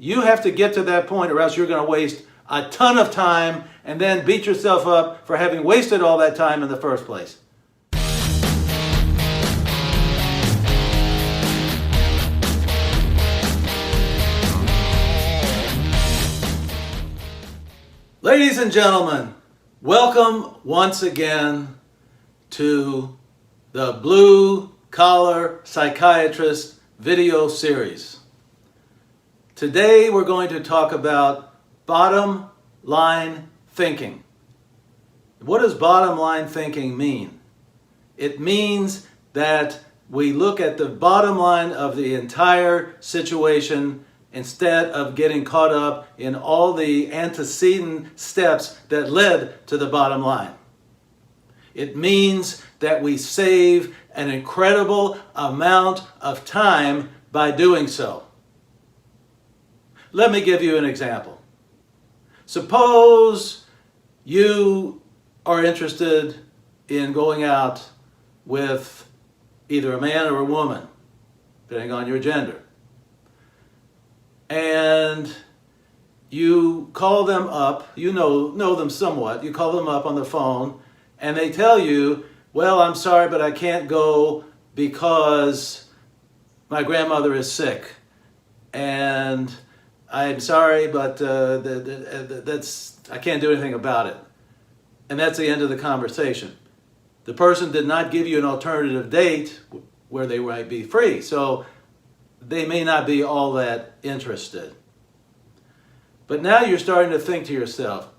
You have to get to that point or else you're going to waste a ton of time and then beat yourself up for having wasted all that time in the first place. Ladies and gentlemen, welcome once again to the Blue Collar Psychiatrist video series. Today we're going to talk about bottom line thinking. What does bottom line thinking mean? It means that we look at the bottom line of the entire situation instead of getting caught up in all the antecedent steps that led to the bottom line. It means that we save an incredible amount of time by doing so. Let me give you an example. Suppose you are interested in going out with either a man or a woman, depending on your gender. And you call them up, you know them somewhat, you call them up on the phone, and they tell you, well, I'm sorry, but I can't go because my grandmother is sick. And I'm sorry, but I can't do anything about it. And that's the end of the conversation. The person did not give you an alternative date where they might be free, so they may not be all that interested. But now you're starting to think to yourself,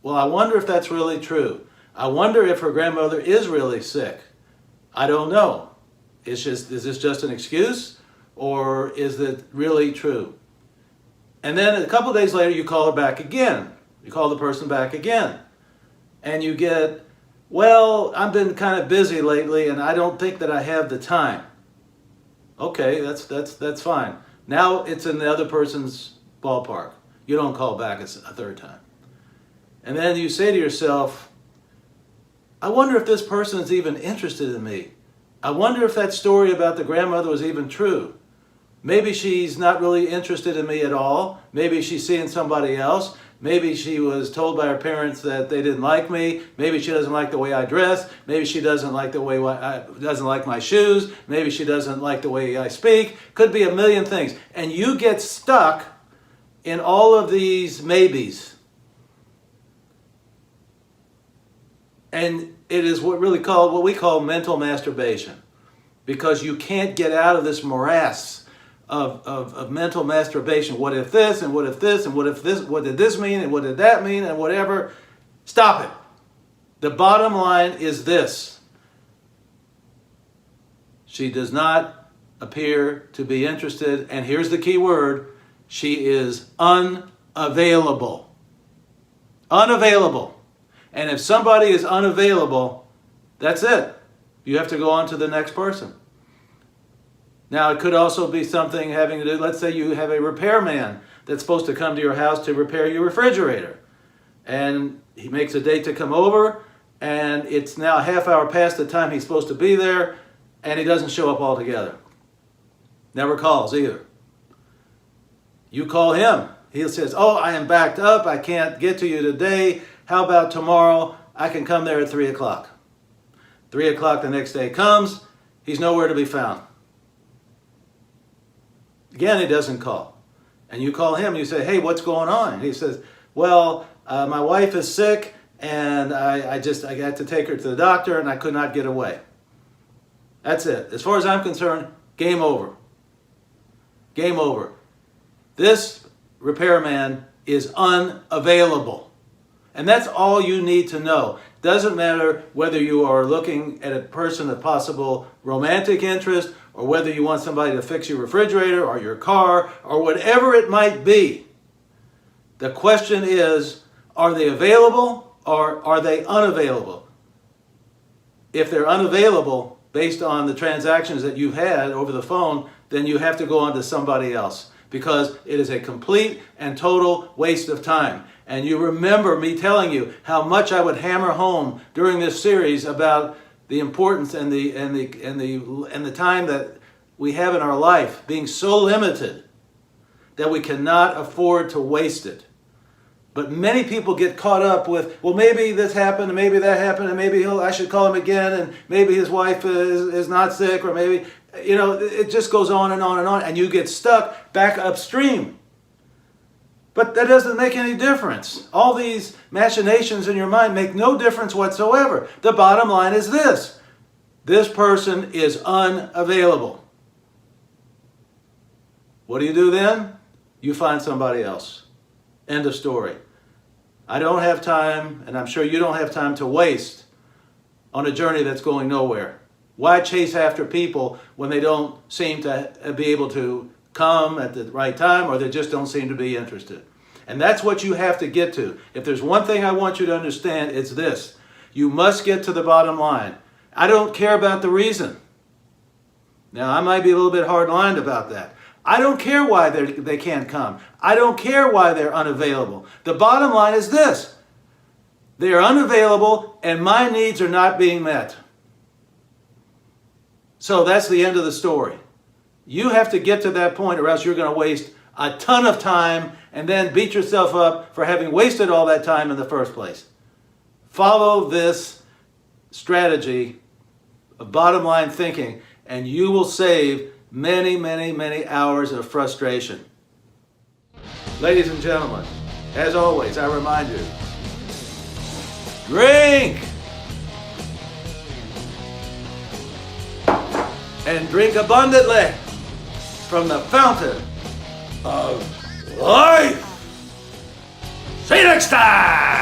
well, I wonder if that's really true. I wonder if her grandmother is really sick. I don't know. Is this just an excuse, or is it really true? And then a couple days later, you call her back again. You call the person back again. And you get, well, I've been kind of busy lately, and I don't think that I have the time. Okay, that's fine. Now it's in the other person's ballpark. You don't call back a third time. And then you say to yourself, I wonder if this person is even interested in me. I wonder if that story about the grandmother was even true. Maybe she's not really interested in me at all. Maybe she's seeing somebody else. Maybe she was told by her parents that they didn't like me. Maybe she doesn't like the way I dress. Maybe she doesn't like the way doesn't like my shoes. Maybe she doesn't like the way I speak. Could be a million things. And you get stuck in all of these maybes. And it is what we call mental masturbation, because you can't get out of this morass of mental masturbation. What if this, and what if this, and what if this, what did this mean, and what did that mean, and whatever. Stop it. The bottom line is this. She does not appear to be interested, and here's the key word, she is unavailable. Unavailable. And if somebody is unavailable, that's it. You have to go on to the next person. Now, it could also be something having to do, let's say you have a repairman that's supposed to come to your house to repair your refrigerator. And he makes a date to come over, and it's now a half hour past the time he's supposed to be there, and he doesn't show up altogether. Never calls either. You call him. He says, oh, I am backed up. I can't get to you today. How about tomorrow? I can come there at 3 o'clock. 3 o'clock the next day comes. He's nowhere to be found. Again, he doesn't call. And you call him and you say, hey, what's going on? And he says, well, my wife is sick and I got to take her to the doctor and I could not get away. That's it. As far as I'm concerned, game over. Game over. This repairman is unavailable. And that's all you need to know. Doesn't matter whether you are looking at a person of possible romantic interest or whether you want somebody to fix your refrigerator or your car or whatever it might be. The question is, are they available or are they unavailable? If they're unavailable based on the transactions that you've had over the phone, then you have to go on to somebody else, because it is a complete and total waste of time. And you remember me telling you how much I would hammer home during this series about the importance and the time that we have in our life being so limited that we cannot afford to waste it. But many people get caught up with, well, maybe this happened, and maybe that happened, and maybe I should call him again, and maybe his wife is not sick, or maybe, it just goes on and on and on, and you get stuck back upstream. But that doesn't make any difference. All these machinations in your mind make no difference whatsoever. The bottom line is this: this person is unavailable. What do you do then? You find somebody else. End of story. I don't have time, and I'm sure you don't have time to waste on a journey that's going nowhere. Why chase after people when they don't seem to be able to come at the right time, or they just don't seem to be interested? And that's what you have to get to. If there's one thing I want you to understand, it's this: you must get to the bottom line. I don't care about the reason. Now, I might be a little bit hard-lined about that. I don't care why they can't come. I don't care why they're unavailable. The bottom line is this: they are unavailable and my needs are not being met. So that's the end of the story. You have to get to that point, or else you're going to waste a ton of time and then beat yourself up for having wasted all that time in the first place. Follow this strategy of bottom line thinking, and you will save many, many, many hours of frustration. Ladies and gentlemen, as always, I remind you, drink! And drink abundantly from the fountain of life. See you next time!